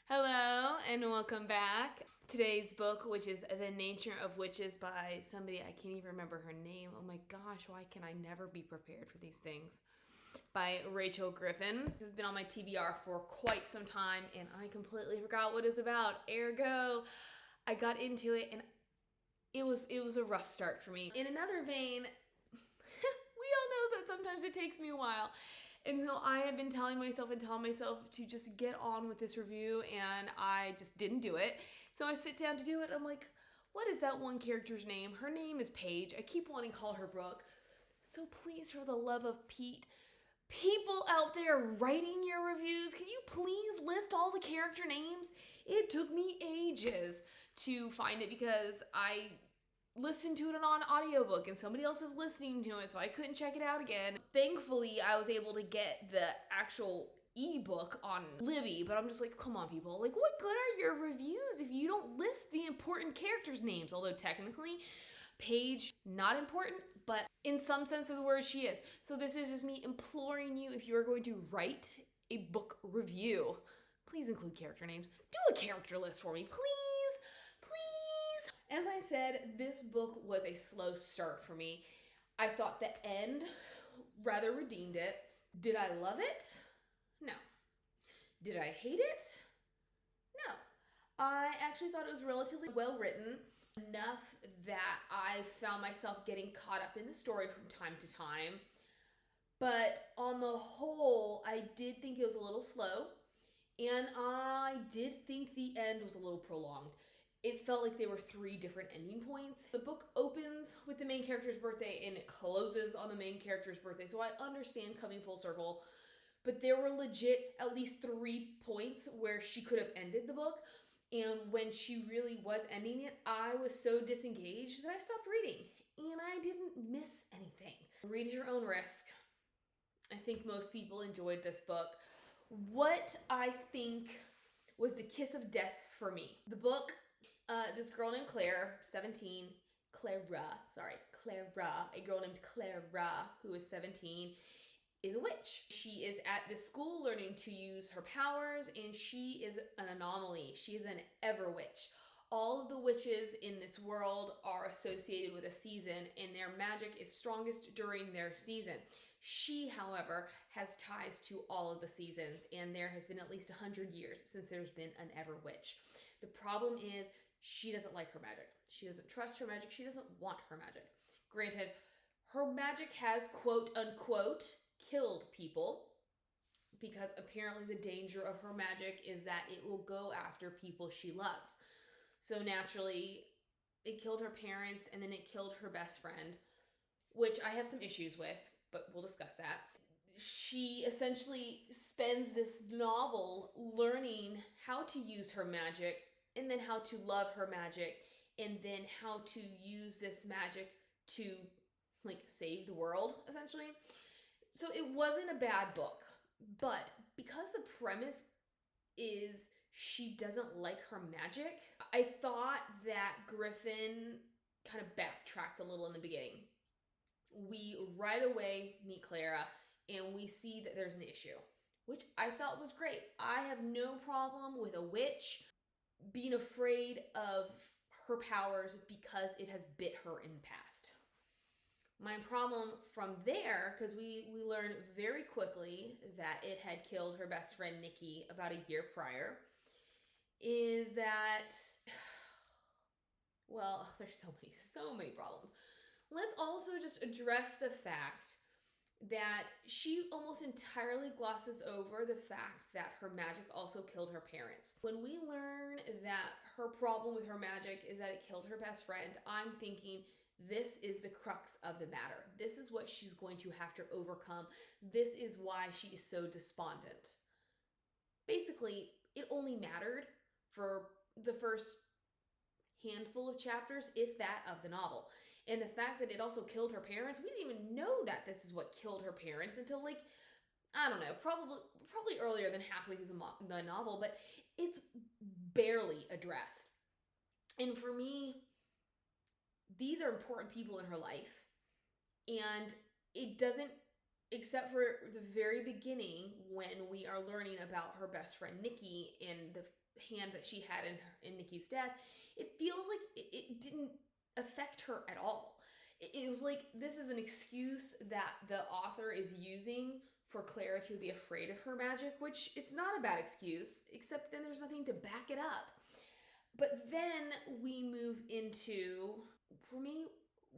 Hello and welcome back. Today's book, which is The Nature of Witches by somebody, I can't even remember her name. Oh my gosh, why can I never be prepared for these things? By Rachel Griffin. This has been on my TBR for quite some time and I completely forgot what it's about. Ergo, I got into it and it was a rough start for me. In another vein, we all know that sometimes it takes me a while. And so I have been telling myself to just get on with this review, and I just didn't do it. So I sit down to do it. I'm like, what is that one character's name? Her name is Paige. I keep wanting to call her Brooke. So please, for the love of Pete, people out there writing your reviews, can you please list all the character names? It took me ages to find it because I listened to it on audiobook and somebody else is listening to it, so I couldn't check it out again. Thankfully, I was able to get the actual ebook on Libby, but I'm just like, come on, people. Like, what good are your reviews if you don't list the important characters' names? Although technically, Paige, not important, but in some sense of the word, she is. So this is just me imploring you, if you're going to write a book review, please include character names. Do a character list for me, please, please. As I said, this book was a slow start for me. I thought the end rather redeemed it. Did I love it? No. Did I hate it? No. I actually thought it was relatively well written, enough that I found myself getting caught up in the story from time to time. But on the whole, I did think it was a little slow, and I did think the end was a little prolonged. It felt like there were 3 different ending points. The book opens with the main character's birthday and it closes on the main character's birthday. So I understand coming full circle, but there were legit at least 3 points where she could have ended the book. And when she really was ending it, I was so disengaged that I stopped reading. And I didn't miss anything. Read at your own risk. I think most people enjoyed this book. What I think was the kiss of death for me. The book, this girl named Clara, 17, Clara, a girl named Clara, who is 17, is a witch. She is at this school learning to use her powers, and she is an anomaly. She is an Everwitch. All of the witches in this world are associated with a season, and their magic is strongest during their season. She, however, has ties to all of the seasons, and there has been at least 100 years since there's been an Everwitch. The problem is she doesn't like her magic. She doesn't trust her magic. She doesn't want her magic. Granted, her magic has, quote unquote, killed people, because apparently the danger of her magic is that it will go after people she loves. So naturally, it killed her parents, and then it killed her best friend, which I have some issues with, but we'll discuss that. She essentially spends this novel learning how to use her magic, and then how to love her magic, and then how to use this magic to, like, save the world, essentially. So it wasn't a bad book, but because the premise is she doesn't like her magic, I thought that Griffin kind of backtracked a little in the beginning. We right away meet Clara and we see that there's an issue, which I thought was great. I have no problem with a witch being afraid of her powers because it has bit her in the past. My problem from there, because we learned very quickly that it had killed her best friend Nikki about a year prior, is that, well, there's so many problems. Let's also just address the fact that she almost entirely glosses over the fact that her magic also killed her parents. When we learn that her problem with her magic is that it killed her best friend, I'm thinking, this is the crux of the matter. This is what she's going to have to overcome. This is why she is so despondent. Basically, it only mattered for the first handful of chapters, if that, of the novel. And the fact that it also killed her parents, we didn't even know that this is what killed her parents until, like, I don't know, probably earlier than halfway through the novel, but it's barely addressed. And for me, these are important people in her life, and it doesn't except for the very beginning when we are learning about her best friend Nikki and the hand that she had in Nikki's death. It feels like it didn't affect her at all. It was like this is an excuse that the author is using for Clara to be afraid of her magic, which it's not a bad excuse, except then there's nothing to back it up. But then we move into, for me,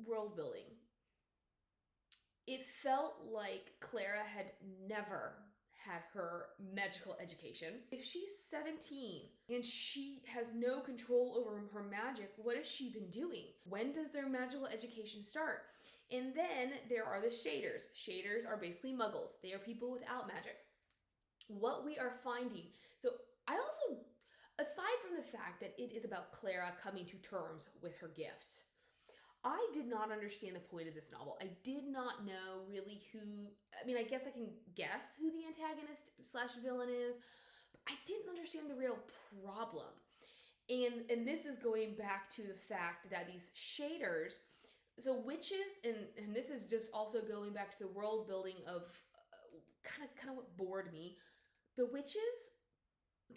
world building. It felt like Clara had never had her magical education. If she's 17 and she has no control over her magic, what has she been doing? When does their magical education start? And then there are the shaders. Shaders are basically muggles. They are people without magic. What we are finding, so I also, aside from the fact that it is about Clara coming to terms with her gift, I did not understand the point of this novel. I did not know really who, I mean, I guess I can guess who the antagonist slash villain is, but I didn't understand the real problem. And this is going back to the fact that these shaders, so witches, and this is just also going back to the world building of kind of what bored me. The witches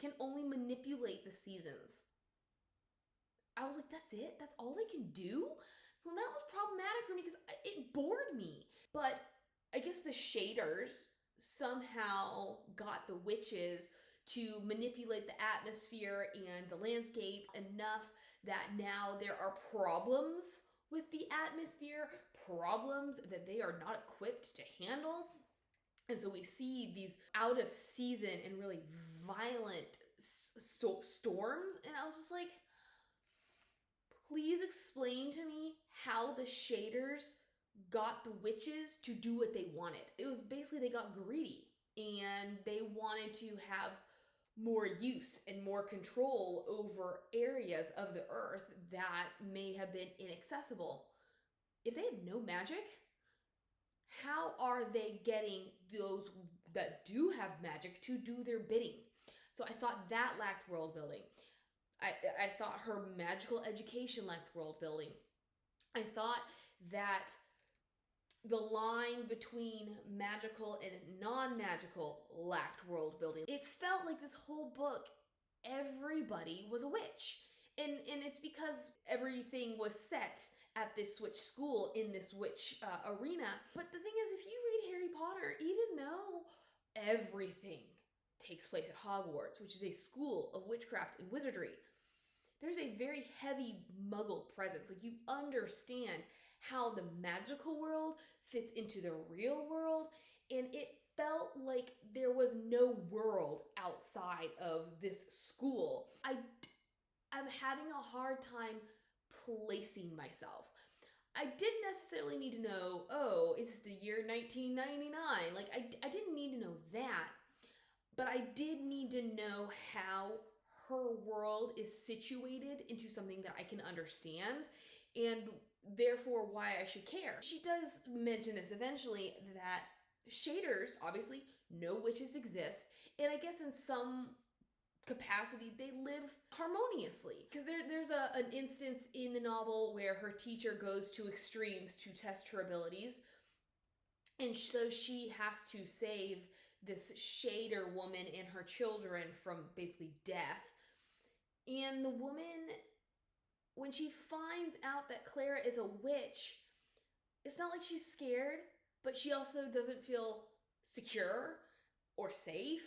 can only manipulate the seasons. I was like, that's it? That's all they can do? So that was problematic for me because it bored me. But I guess the shaders somehow got the witches to manipulate the atmosphere and the landscape enough that now there are problems with the atmosphere, problems that they are not equipped to handle. And so we see these out of season and really violent storms. And I was just like, please explain to me how the shaders got the witches to do what they wanted. It was basically they got greedy and they wanted to have more use and more control over areas of the earth that may have been inaccessible. If they have no magic, how are they getting those that do have magic to do their bidding? So I thought that lacked world building. I thought her magical education lacked world building. I thought that the line between magical and non-magical lacked world building. It felt like this whole book, everybody was a witch. And it's because everything was set at this witch school in this witch arena. But the thing is, if you read Harry Potter, even though everything takes place at Hogwarts, which is a school of witchcraft and wizardry, there's a very heavy muggle presence. Like, you understand how the magical world fits into the real world, and it felt like there was no world outside of this school. I'm having a hard time placing myself. I didn't necessarily need to know, oh, it's the year 1999. Like, I didn't need to know that, but I did need to know how her world is situated into something that I can understand, and therefore why I should care. She does mention this eventually, that shaders, obviously, no witches exist, and I guess in some capacity they live harmoniously. Because there's an instance in the novel where her teacher goes to extremes to test her abilities, and so she has to save this shader woman and her children from basically death. And the woman, when she finds out that Clara is a witch, it's not like she's scared, but she also doesn't feel secure or safe.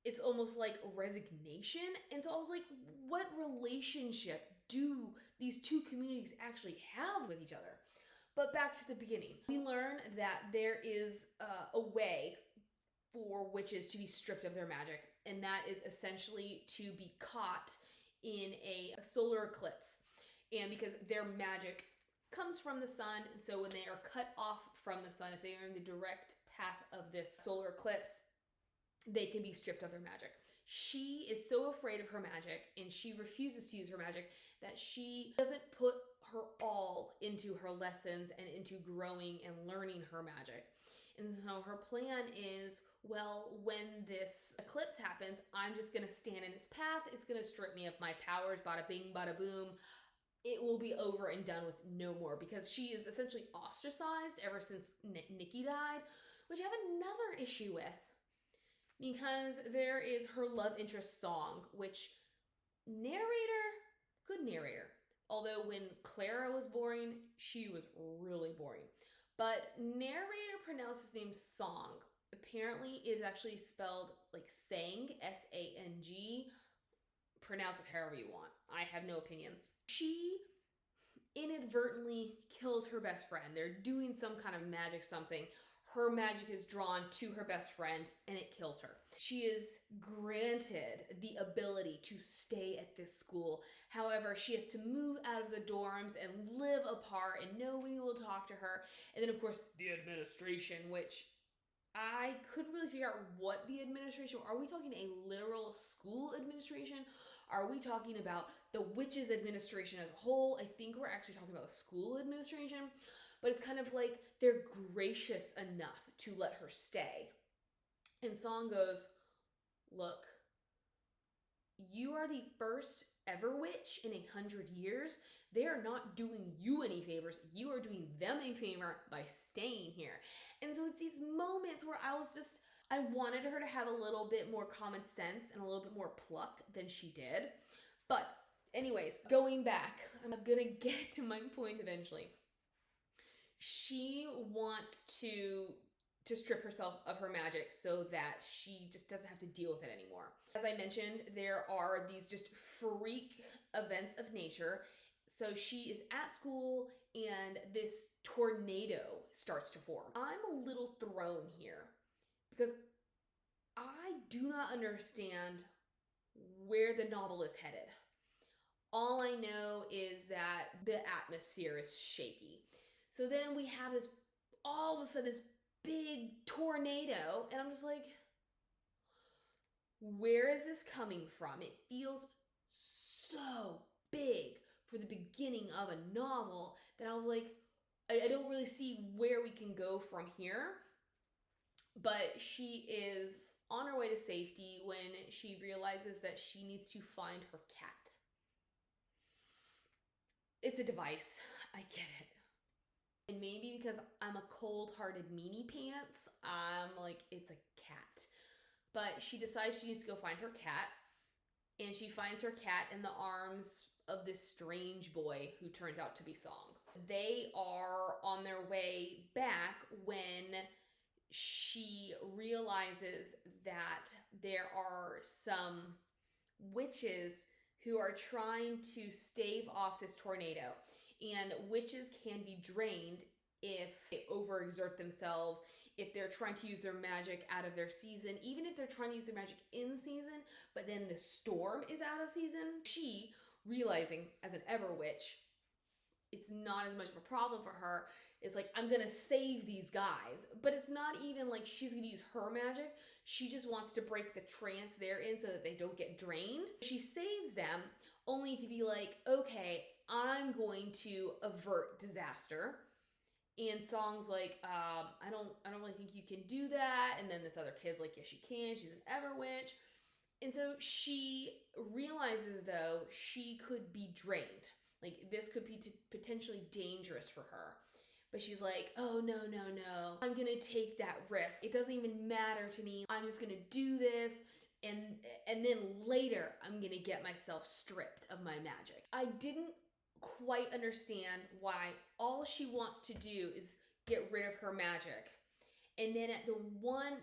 It's almost like resignation. And so I was like, what relationship do these two communities actually have with each other? But back to the beginning. We learn that there is a way for witches to be stripped of their magic, and that is essentially to be caught in a solar eclipse. And because their magic comes from the sun, so when they are cut off from the sun, if they are in the direct path of this solar eclipse, they can be stripped of their magic. She is so afraid of her magic, and she refuses to use her magic, that she doesn't put her all into her lessons and into growing and learning her magic. And so her plan is, well, when this eclipse happens, I'm just going to stand in its path. It's going to strip me of my powers, bada bing, bada boom. It will be over and done with, no more, because she is essentially ostracized ever since Nikki died, which I have another issue with. Because there is her love interest Song, which good narrator. Although when Clara was boring, she was really boring. But narrator pronounced his name Song. Apparently it is actually spelled like Sang, S-A-N-G. Pronounce it however you want. I have no opinions. She inadvertently kills her best friend. They're doing some kind of magic something. Her magic is drawn to her best friend and it kills her. She is granted the ability to stay at this school. However, she has to move out of the dorms and live apart and nobody will talk to her. And then of course, the administration, which I couldn't really figure out what the administration, are we talking a literal school administration? Are we talking about the witches administration as a whole? I think we're actually talking about the school administration. But it's kind of like they're gracious enough to let her stay. And Song goes, look, you are the first Everwitch in 100 years. They are not doing you any favors. You are doing them a favor by staying here. And so it's these moments where I wanted her to have a little bit more common sense and a little bit more pluck than she did. But anyways, going back, I'm gonna get to my point eventually. She wants to strip herself of her magic so that she just doesn't have to deal with it anymore. As I mentioned, there are these just freak events of nature. So she is at school and this tornado starts to form. I'm a little thrown here because I do not understand where the novel is headed. All I know is that the atmosphere is shaky. So then we have this, all of a sudden, this big tornado, and I'm just like, where is this coming from? It feels so big for the beginning of a novel that I was like, I don't really see where we can go from here. But she is on her way to safety when she realizes that she needs to find her cat. It's a device. I get it. And maybe because I'm a cold-hearted meanie pants, I'm like, it's a cat. But she decides she needs to go find her cat. And she finds her cat in the arms of this strange boy who turns out to be Song. They are on their way back when she realizes that there are some witches who are trying to stave off this tornado. And witches can be drained if they overexert themselves, if they're trying to use their magic out of their season, even if they're trying to use their magic in season, but then the storm is out of season. She, realizing as an Everwitch, it's not as much of a problem for her. It's like, I'm gonna save these guys. But it's not even like she's gonna use her magic. She just wants to break the trance they're in so that they don't get drained. She saves them only to be like, okay, I'm going to avert disaster. And Song's like, I don't really think you can do that. And then this other kid's like, yes, you can. She's an Everwitch. And so she realizes, though, she could be drained. Like, this could be potentially dangerous for her. But she's like, oh, no. I'm going to take that risk. It doesn't even matter to me. I'm just going to do this. And then later, I'm going to get myself stripped of my magic. I didn't quite understand why all she wants to do is get rid of her magic. And then at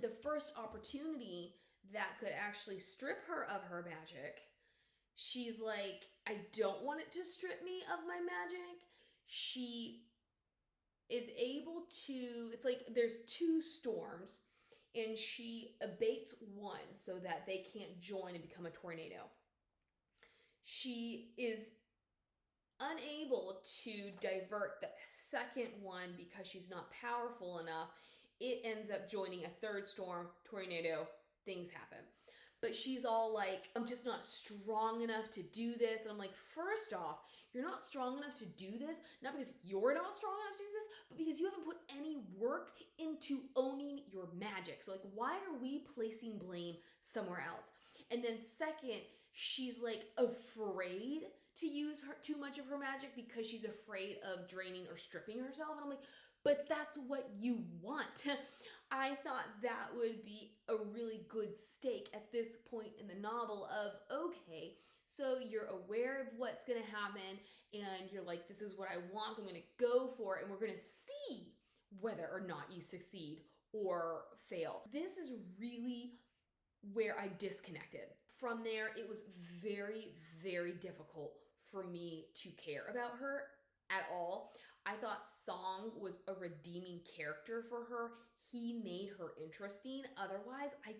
the first opportunity that could actually strip her of her magic, she's like, I don't want it to strip me of my magic. She is able to, it's like there's two storms and she abates one so that they can't join and become a tornado. She is unable to divert the second one because she's not powerful enough. It ends up joining a third storm, tornado, things happen. But she's all like, I'm just not strong enough to do this. And I'm like, first off, you're not strong enough to do this, not because you're not strong enough to do this, but because you haven't put any work into owning your magic. So like, why are we placing blame somewhere else? And then second, she's like afraid to use too much of her magic because she's afraid of draining or stripping herself. And I'm like, but that's what you want. I thought that would be a really good stake at this point in the novel of, okay, so you're aware of what's going to happen and you're like, this is what I want, so I'm going to go for it, and we're going to see whether or not you succeed or fail. This is really where I disconnected. From there, it was very, very difficult for me to care about her at all. I thought Song was a redeeming character for her. He made her interesting. Otherwise, I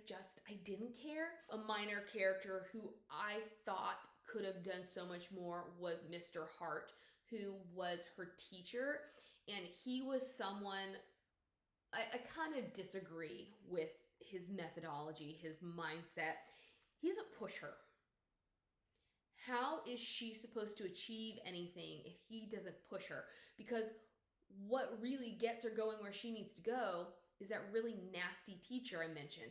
didn't care. A minor character who I thought could have done so much more was Mr. Hart, who was her teacher. And he was someone, I kind of disagree with his methodology, his mindset. He doesn't push her. How is she supposed to achieve anything if he doesn't push her? Because what really gets her going where she needs to go is that really nasty teacher I mentioned.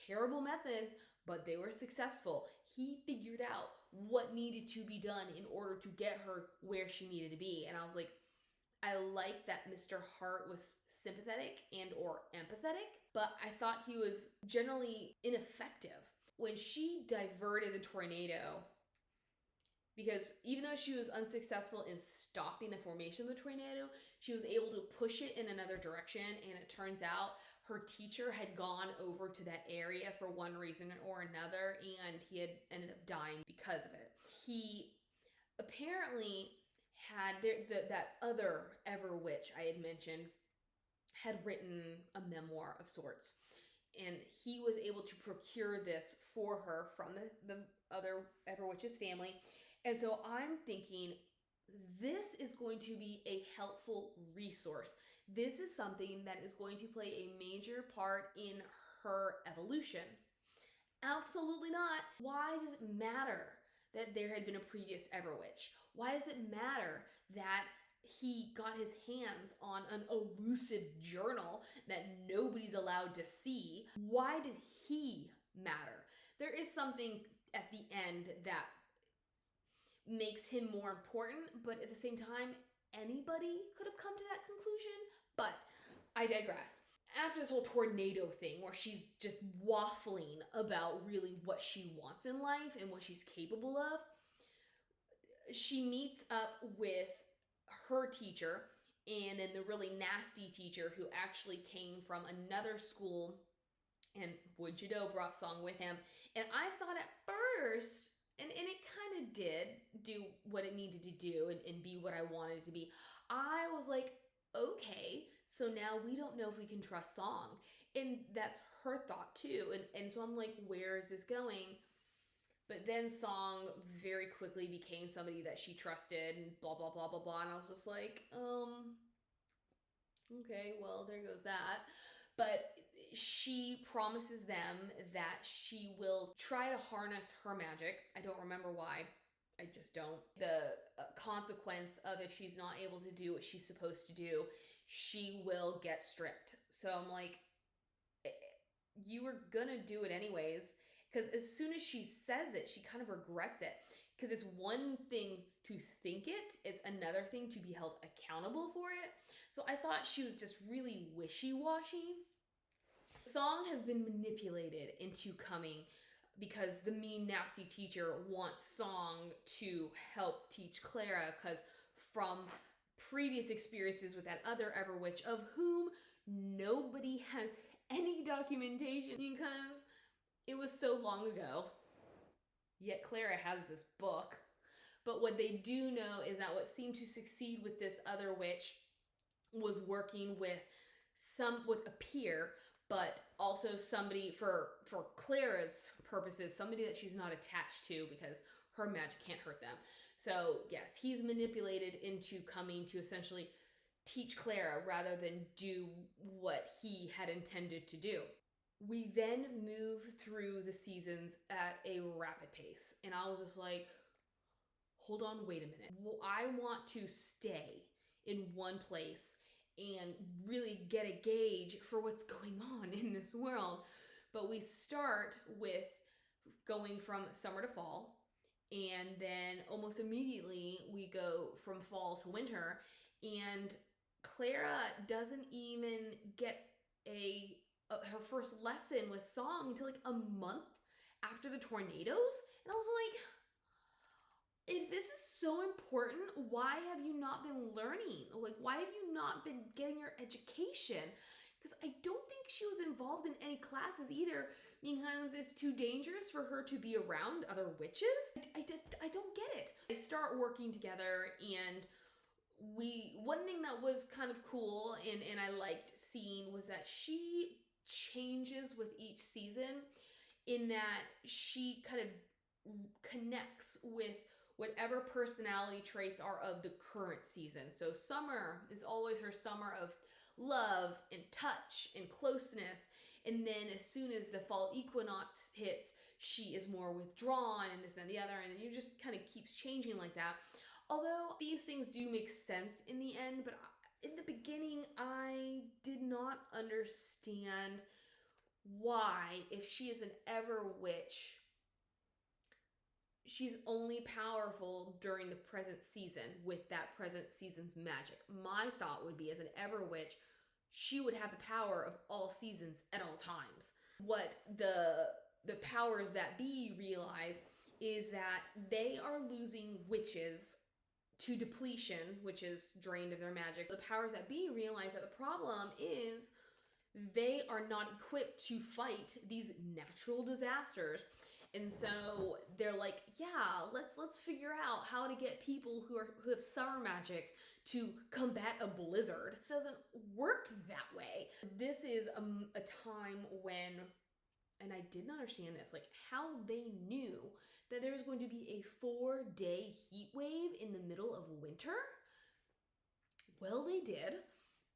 Terrible methods, but they were successful. He figured out what needed to be done in order to get her where she needed to be. And I was like, I like that Mr. Hart was sympathetic and or empathetic, but I thought he was generally ineffective. When she diverted the tornado, because even though she was unsuccessful in stopping the formation of the tornado, she was able to push it in another direction, and it turns out her teacher had gone over to that area for one reason or another, and he had ended up dying because of it. He apparently had that other Everwitch I had mentioned had written a memoir of sorts, and he was able to procure this for her from the other Everwitch's family. And so I'm thinking, this is going to be a helpful resource. This is something that is going to play a major part in her evolution. Absolutely not. Why does it matter that there had been a previous Everwitch? Why does it matter that he got his hands on an elusive journal that nobody's allowed to see? Why did he matter? There is something at the end that makes him more important, but at the same time, anybody could have come to that conclusion. But I digress. After this whole tornado thing where she's just waffling about really what she wants in life and what she's capable of, she meets up with her teacher and then the really nasty teacher who actually came from another school, and would you know, brought Song with him. And I thought at first, and it kind of did do what it needed to do and be what I wanted it to be. I was like, okay, so now we don't know if we can trust Song. And that's her thought too. And so I'm like, where is this going? But then Song very quickly became somebody that she trusted and blah, blah, blah, blah, blah. And I was just like, okay, well, there goes that. But she promises them that she will try to harness her magic. I don't remember why. I just don't. The consequence of if she's not able to do what she's supposed to do, she will get stripped. So I'm like, you were gonna do it anyways. Because as soon as she says it, she kind of regrets it. Because it's one thing to think it, it's another thing to be held accountable for it. So I thought she was just really wishy-washy. Song has been manipulated into coming because the mean, nasty teacher wants Song to help teach Clara, because from previous experiences with that other Everwitch, of whom nobody has any documentation because it was so long ago, yet Clara has this book. But what they do know is that what seemed to succeed with this other witch was working with a peer, but also somebody for Clara's purposes, somebody that she's not attached to because her magic can't hurt them. So yes, he's manipulated into coming to essentially teach Clara rather than do what he had intended to do. We then move through the seasons at a rapid pace, and I was just like, hold on, wait a minute. Well, I want to stay in one place and really get a gauge for what's going on in this world. But we start with going from summer to fall, and then almost immediately we go from fall to winter, and Clara doesn't even get a her first lesson with song until like a month after the tornadoes. And I was like, if this is so important, why have you not been learning? Like, why have you not been getting your education? Because I don't think she was involved in any classes either, because it's too dangerous for her to be around other witches. I don't get it. They start working together, and one thing that was kind of cool and I liked seeing was that she changes with each season, in that she kind of connects with whatever personality traits are of the current season. So summer is always her summer of love and touch and closeness. And then as soon as the fall equinox hits, she is more withdrawn and this and the other. And it just kind of keeps changing like that. Although these things do make sense in the end, but in the beginning, I did not understand why, if she is an Everwitch, she's only powerful during the present season with that present season's magic. My thought would be, as an Everwitch, she would have the power of all seasons at all times. What the powers that be realize is that they are losing witches to depletion, which is drained of their magic. The powers that be realize that the problem is they are not equipped to fight these natural disasters. And so they're like, yeah, let's figure out how to get people who have summer magic to combat a blizzard. It doesn't work that way. This is a time when, and I didn't understand this, like how they knew that there was going to be a 4-day heat wave in the middle of winter. Well, they did.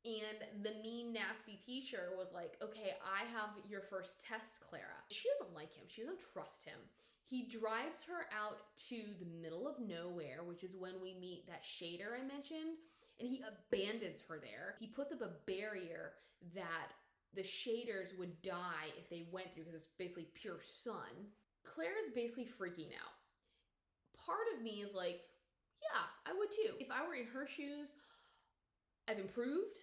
And the mean, nasty teacher was like, okay, I have your first test, Clara. She doesn't like him. She doesn't trust him. He drives her out to the middle of nowhere, which is when we meet that shader I mentioned, and he abandons her there. He puts up a barrier that the shaders would die if they went through, because it's basically pure sun. Claire's basically freaking out. Part of me is like, yeah, I would too. If I were in her shoes, I've improved,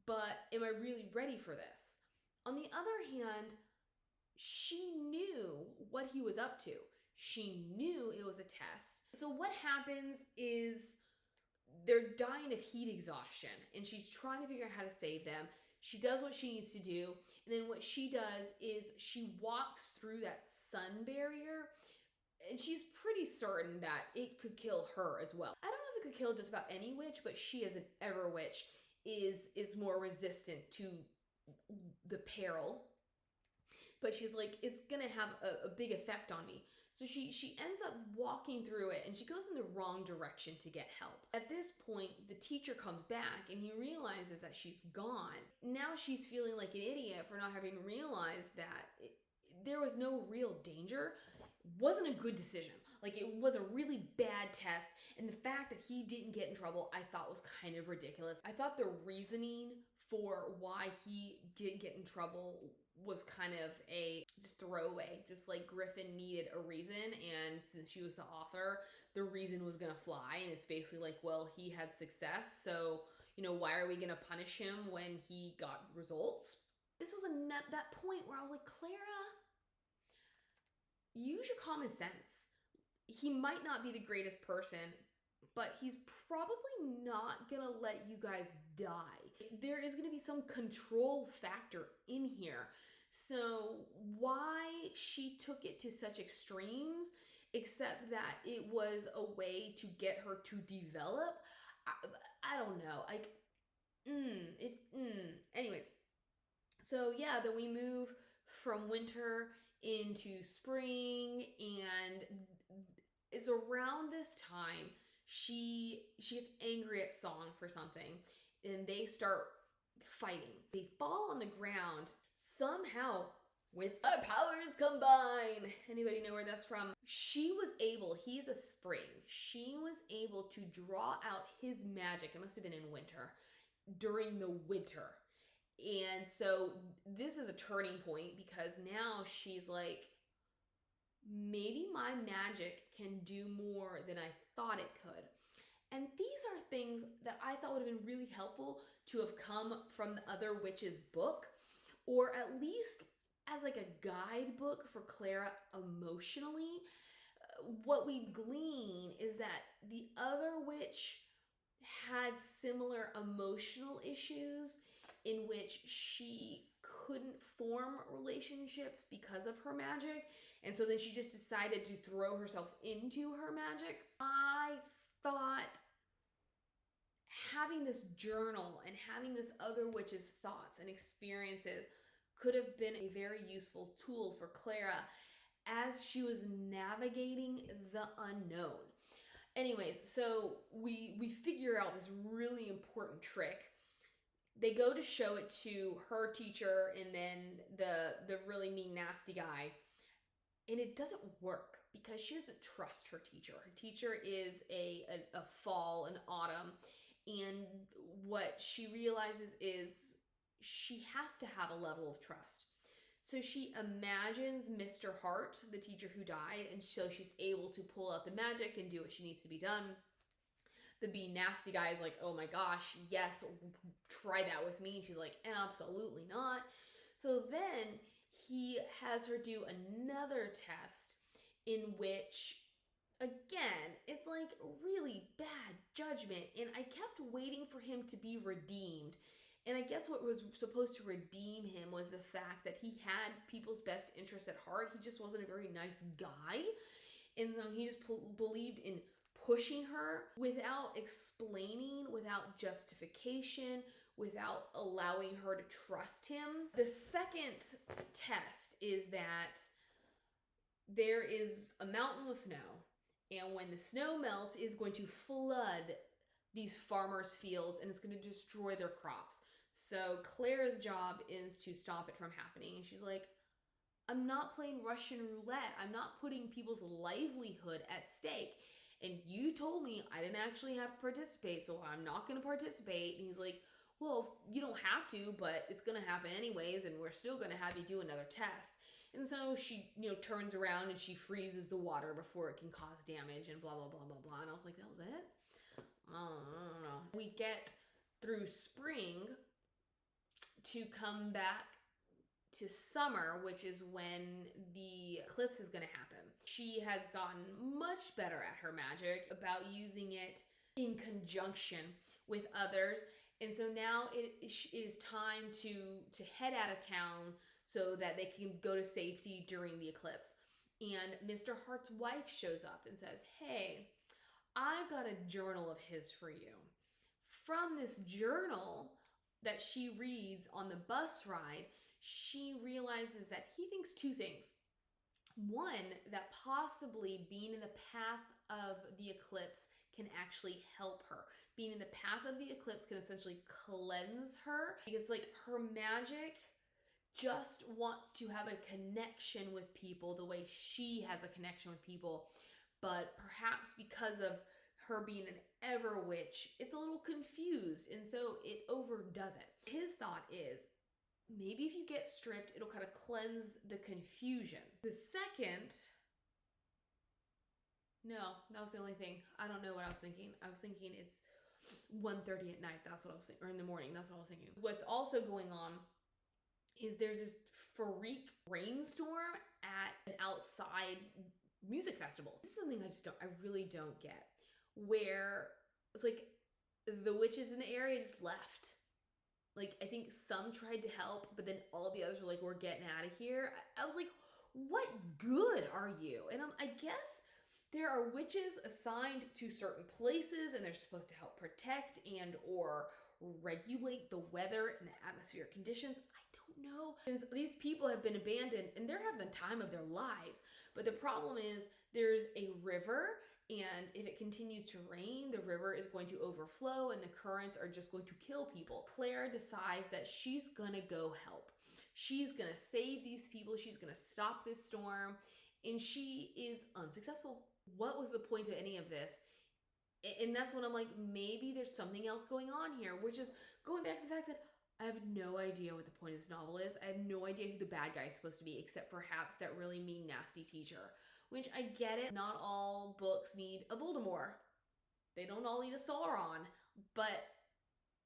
but am I really ready for this? On the other hand, she knew what he was up to. She knew it was a test. So what happens is they're dying of heat exhaustion, and she's trying to figure out how to save them. She does what she needs to do, and then what she does is she walks through that sun barrier, and she's pretty certain that it could kill her as well. I don't know if it could kill just about any witch, but she, as an Everwitch, is more resistant to the peril. But she's like, it's gonna have a big effect on me. So she ends up walking through it, and she goes in the wrong direction to get help. At this point, the teacher comes back, and he realizes that she's gone. Now she's feeling like an idiot for not having realized that there was no real danger. Wasn't a good decision. Like, it was a really bad test, and the fact that he didn't get in trouble I thought was kind of ridiculous. I thought the reasoning for why he didn't get in trouble was kind of a just throwaway. Just like Griffin needed a reason, and since she was the author, the reason was gonna fly, and it's basically like, well, he had success, so, you know, why are we gonna punish him when he got results? This was that point where I was like, Clara, use your common sense. He might not be the greatest person, but he's probably not gonna let you guys die. There is gonna be some control factor in here. So why she took it to such extremes, except that it was a way to get her to develop, I don't know. Like, anyways. So yeah, then we move from winter into spring, and it's around this time she gets angry at Song for something, and they start fighting. They fall on the ground somehow with our powers combine. Anybody know where that's from? She was able, he's a spring, she was able to draw out his magic. It must have been in winter, during the winter. And so this is a turning point, because now she's like, maybe my magic can do more than I thought it could. And these are things that I thought would have been really helpful to have come from the other witch's book, or at least as like a guidebook for Clara emotionally. What we glean is that the other witch had similar emotional issues in which she couldn't form relationships because of her magic. And so then she just decided to throw herself into her magic. I thought having this journal and having this other witch's thoughts and experiences could have been a very useful tool for Clara as she was navigating the unknown. Anyways, so we figure out this really important trick. They go to show it to her teacher and then the really mean, nasty guy. And it doesn't work because she doesn't trust her teacher. Her teacher is a fall, an autumn. And what she realizes is she has to have a level of trust. So she imagines Mr. Hart, the teacher who died, and so she's able to pull out the magic and do what she needs to be done. The be nasty guy is like, oh my gosh, yes, try that with me. And she's like, absolutely not. So then he has her do another test in which, again, it's like really bad judgment. And I kept waiting for him to be redeemed. And I guess what was supposed to redeem him was the fact that he had people's best interests at heart. He just wasn't a very nice guy. And so he just believed in pushing her without explaining, without justification, without allowing her to trust him. The second test is that there is a mountain with snow. And when the snow melts, it's going to flood these farmers' fields and it's going to destroy their crops. So Clara's job is to stop it from happening. And she's like, I'm not playing Russian roulette. I'm not putting people's livelihood at stake. And you told me I didn't actually have to participate, so I'm not going to participate. And he's like, well, you don't have to, but it's going to happen anyways, and we're still going to have you do another test. And so she, turns around and she freezes the water before it can cause damage and blah, blah, blah, blah, blah. And I was like, that was it? I don't know. We get through spring to come back to summer, which is when the eclipse is going to happen. She has gotten much better at her magic, about using it in conjunction with others. And so now it is time to head out of town so that they can go to safety during the eclipse. And Mr. Hart's wife shows up and says, hey, I've got a journal of his for you. From this journal that she reads on the bus ride, she realizes that he thinks two things. One, that possibly being in the path of the eclipse can actually help her. Being in the path of the eclipse can essentially cleanse her. It's like her magic just wants to have a connection with people the way she has a connection with people. But perhaps because of her being an Everwitch, it's a little confused, and so it overdoes it. His thought is, maybe if you get stripped, it'll kind of cleanse the confusion. The second, no, that was the only thing. I don't know what I was thinking. I was thinking it's 1:30 at night. That's what I was thinking, or in the morning. That's what I was thinking. What's also going on is there's this freak rainstorm at an outside music festival. This is something I really don't get, where it's like the witches in the area just left. Like, I think some tried to help, but then all the others were like, we're getting out of here. I was like, what good are you? And I guess there are witches assigned to certain places and they're supposed to help protect and or regulate the weather and the atmospheric conditions. I don't know. Since these people have been abandoned and they're having the time of their lives. But the problem is there's a river, and if it continues to rain, the river is going to overflow and the currents are just going to kill people. Clara decides that she's gonna go help. She's gonna save these people. She's gonna stop this storm, and she is unsuccessful. What was the point of any of this? And that's when I'm like, maybe there's something else going on here, which is going back to the fact that I have no idea what the point of this novel is. I have no idea who the bad guy is supposed to be, except perhaps that really mean, nasty teacher. Which, I get it, not all books need a Voldemort. They don't all need a Sauron. But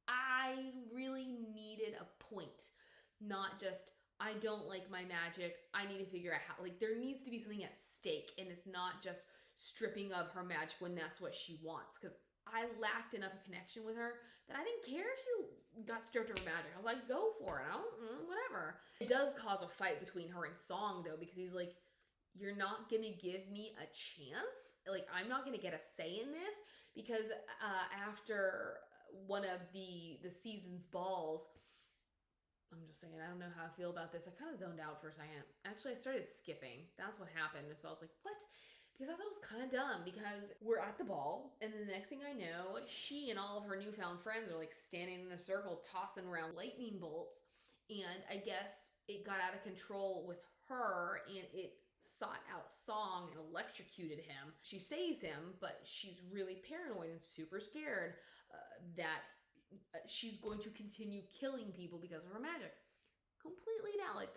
I really needed a point. not just, I don't like my magic, I need to figure out how. Like, there needs to be something at stake, and it's not just stripping of her magic when that's what she wants. Because I lacked enough connection with her that I didn't care if she got stripped of her magic. I was like, go for it. I don't, whatever. It does cause a fight between her and Song, though, because he's like, you're not going to give me a chance? Like, I'm not going to get a say in this? Because after one of the season's balls, I'm just saying, I don't know how I feel about this. I kind of zoned out for a second. Actually, I started skipping. That's what happened. So I was like, what? Because I thought it was kind of dumb, because we're at the ball, and then the next thing I know, she and all of her newfound friends are like standing in a circle tossing around lightning bolts. And I guess it got out of control with her, and it sought out Song and electrocuted him. She saves him, but she's really paranoid and super scared that she's going to continue killing people because of her magic. Completely valid.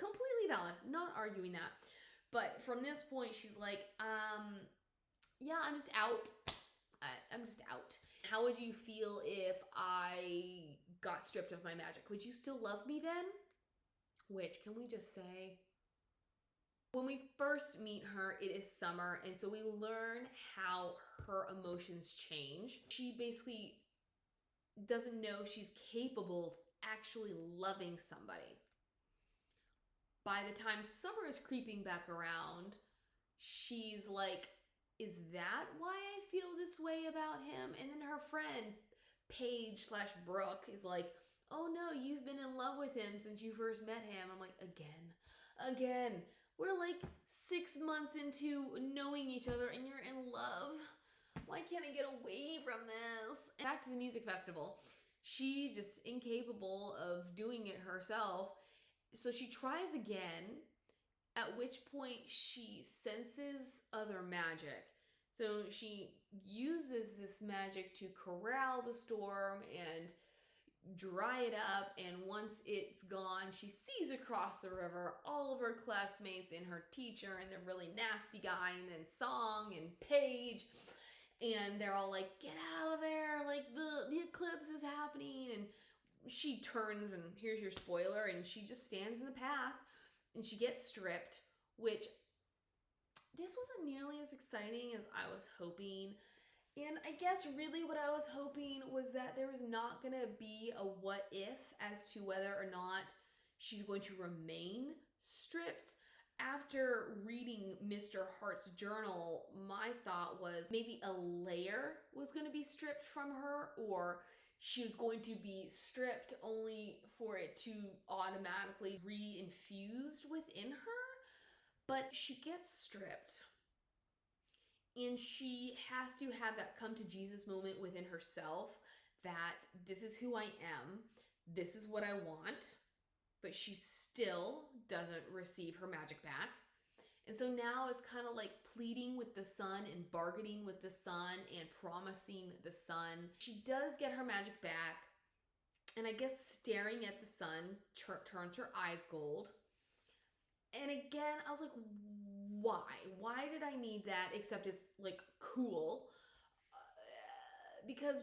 Not arguing that. But from this point, she's like, yeah, I'm just out. I'm just out. How would you feel if I got stripped of my magic? Would you still love me then? Which, can we just say, when we first meet her, it is summer, and so we learn how her emotions change. She basically doesn't know if she's capable of actually loving somebody. By the time summer is creeping back around, she's like, is that why I feel this way about him? And then her friend, Paige/Brooke, is like, oh no, you've been in love with him since you first met him. I'm like, again. We're like 6 months into knowing each other and you're in love. Why can't I get away from this? Back to the music festival. She's just incapable of doing it herself. So she tries again, at which point she senses other magic. So she uses this magic to corral the storm and dry it up, and once it's gone, she sees across the river all of her classmates and her teacher and the really nasty guy, and then Song and Paige, and they're all like, get out of there, like the eclipse is happening. And she turns, and here's your spoiler, and she just stands in the path, and she gets stripped, which this wasn't nearly as exciting as I was hoping. And I guess really what I was hoping was that there was not going to be a what if as to whether or not she's going to remain stripped. After reading Mr. Hart's journal, my thought was maybe a layer was going to be stripped from her, or she was going to be stripped only for it to automatically re-infused within her. But she gets stripped. And she has to have that come to Jesus moment within herself, that this is who I am, this is what I want, but she still doesn't receive her magic back. And so now it's kind of like pleading with the sun and bargaining with the sun and promising the sun. She does get her magic back, and I guess staring at the sun turns her eyes gold. And again, I was like, why? Why did I need that? Except it's like cool. Because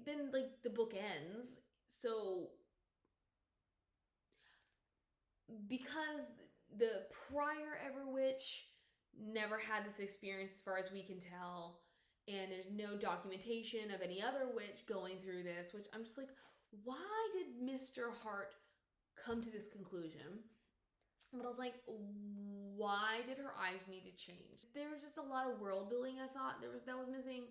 then like the book ends. So because the prior Everwitch never had this experience as far as we can tell, and there's no documentation of any other witch going through this, which I'm just like, why did Mr. Hart come to this conclusion? But I was like, why did her eyes need to change? There was just a lot of world building I thought that was missing.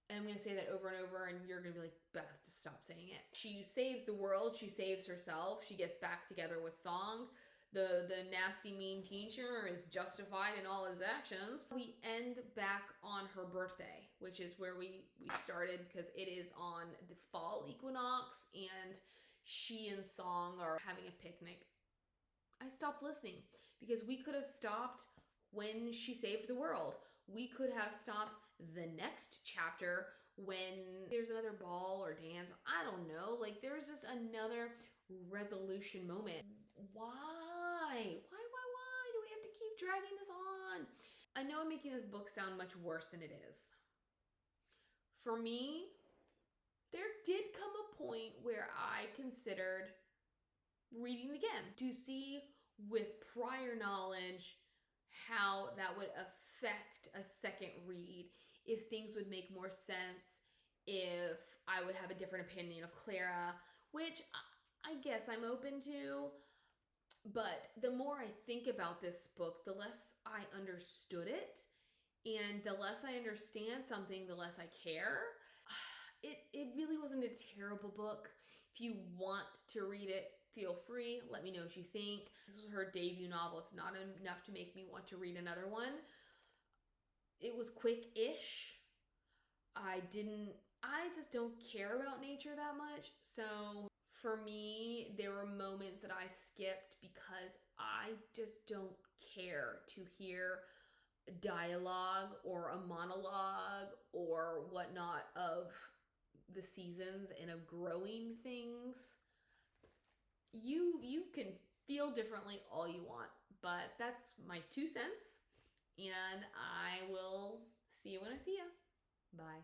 And I'm going to say that over and over, and you're going to be like, Beth, just stop saying it. She saves the world. She saves herself. She gets back together with Song. The nasty, mean teacher is justified in all his actions. We end back on her birthday, which is where we started, because it is on the fall equinox, and she and Song are having a picnic. I stopped listening, because we could have stopped when she saved the world. We could have stopped the next chapter when there's another ball or dance. I don't know. Like, there's just another resolution moment. Why? Why do we have to keep dragging this on? I know I'm making this book sound much worse than it is. For me, there did come a point where I considered reading again to see with prior knowledge how that would affect a second read, if things would make more sense, if I would have a different opinion of Clara, which I guess I'm open to. But the more I think about this book, the less I understood it. And the less I understand something, the less I care. It really wasn't a terrible book. If you want to read it, feel free. Let me know what you think. This was her debut novel. It's not enough to make me want to read another one. It was quick-ish. I just don't care about nature that much. So for me, there were moments that I skipped because I just don't care to hear dialogue or a monologue or whatnot of the seasons and of growing things. You can feel differently all you want, but that's my 2 cents, and I will see you when I see you. Bye.